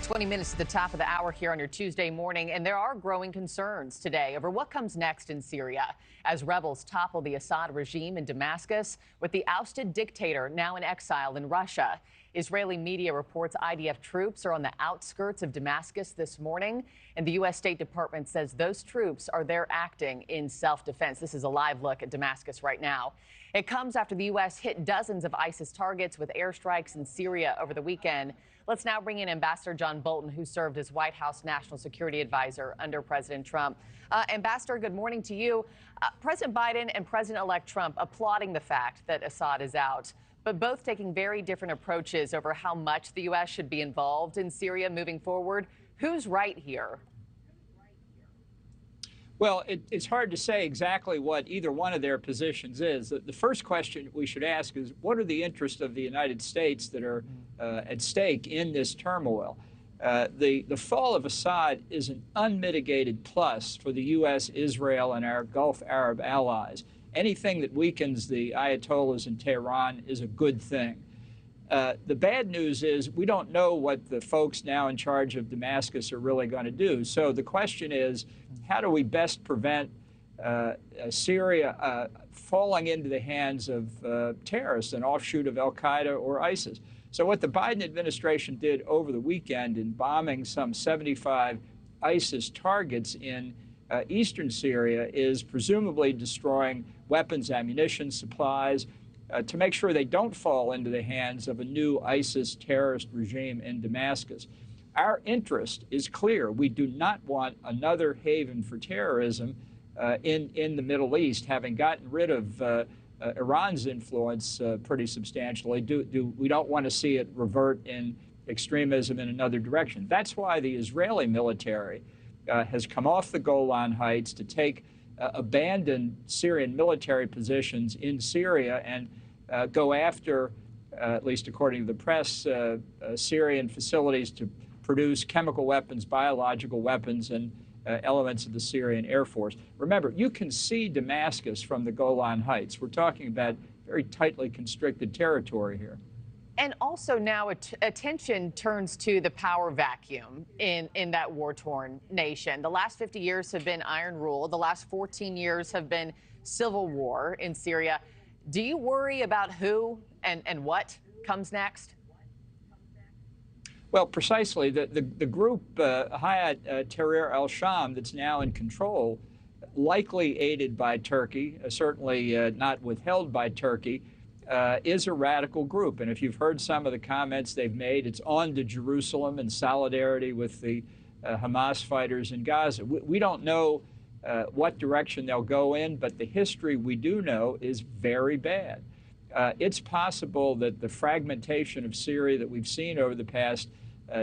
20 minutes to the top of the hour here on your Tuesday morning, and there are growing concerns today over what comes next in Syria as rebels topple the Assad regime in Damascus with the ousted dictator now in exile in Russia. Israeli media reports IDF troops are on the outskirts of Damascus this morning, and the U.S. State Department says those troops are there acting in self-defense. This is a live look at Damascus right now. It comes after the U.S. hit dozens of ISIS targets with airstrikes in Syria over the weekend. Let's now bring in Ambassador John Bolton, who served as White House National Security Advisor under President Trump. Ambassador, good morning to you. President Biden and President-elect Trump applauding the fact that Assad is out, but both taking very different approaches over how much the U.S. should be involved in Syria moving forward. Who's right here? Well, it's hard to say exactly what either one of their positions is. The first question we should ask is, what are the interests of the United States that are at stake in this turmoil? The fall of Assad is an unmitigated plus for the U.S., Israel, and our Gulf Arab allies. Anything that weakens the Ayatollahs in Tehran is a good thing. The bad news is we don't know what the folks now in charge of Damascus are really going to do. So the question is, how do we best prevent Syria falling into the hands of terrorists, an offshoot of al-Qaeda or ISIS? So what the Biden administration did over the weekend in bombing some 75 ISIS targets in eastern Syria is presumably destroying weapons, ammunition, supplies, to make sure they don't fall into the hands of a new ISIS terrorist regime in Damascus. Our interest is clear. We do not want another haven for terrorism in the Middle East, having gotten rid of Iran's influence pretty substantially. We don't want to see it revert in extremism in another direction. That's why the Israeli military has come off the Golan Heights to take abandoned Syrian military positions in Syria and go after, at least according to the press, Syrian facilities to produce chemical weapons, biological weapons, and elements of the Syrian Air Force. Remember, you can see Damascus from the Golan Heights. We're talking about very tightly constricted territory here. And also now attention turns to the power vacuum in that war-torn nation. The last 50 years have been iron rule. The last 14 years have been civil war in Syria. Do you worry about who and what comes next? Well, precisely. The group, Hayat Tahrir al-Sham, that's now in control, likely aided by Turkey, certainly not withheld by Turkey, is a radical group. And if you've heard some of the comments they've made, it's on to Jerusalem in solidarity with the Hamas fighters in Gaza. We don't know what direction they'll go in, but the history we do know is very bad. It's possible that the fragmentation of Syria that we've seen over the past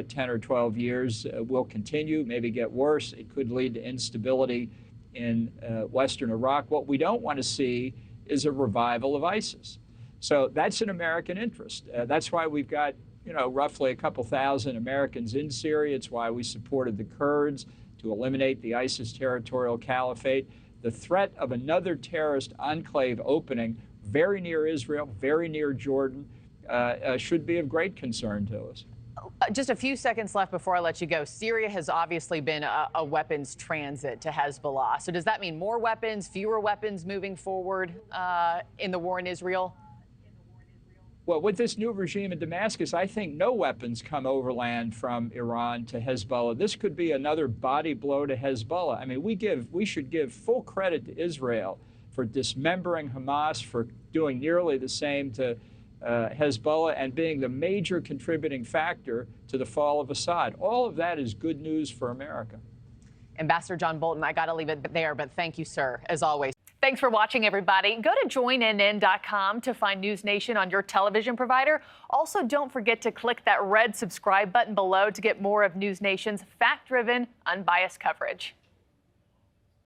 10 or 12 years will continue, maybe get worse. It could lead to instability in western Iraq. What we don't want to see is a revival of ISIS. So that's an American interest. That's why we've got, roughly a couple thousand Americans in Syria. It's why we supported the Kurds to eliminate the ISIS territorial caliphate. The threat of another terrorist enclave opening very near Israel, very near Jordan, should be of great concern to us. Just a few seconds left before I let you go. Syria has obviously been a weapons transit to Hezbollah. So does that mean more weapons, fewer weapons moving forward in the war in Israel? Well, with this new regime in Damascus, I think no weapons come overland from Iran to Hezbollah. This could be another body blow to Hezbollah. I mean, we should give full credit to Israel for dismembering Hamas, for doing nearly the same to Hezbollah, and being the major contributing factor to the fall of Assad. All of that is good news for America. Ambassador John Bolton, I got to leave it there, but thank you, sir, as always. Thanks for watching, everybody. Go to joinnn.com to find NewsNation on your television provider. Also, don't forget to click that red subscribe button below to get more of NewsNation's fact-driven, unbiased coverage.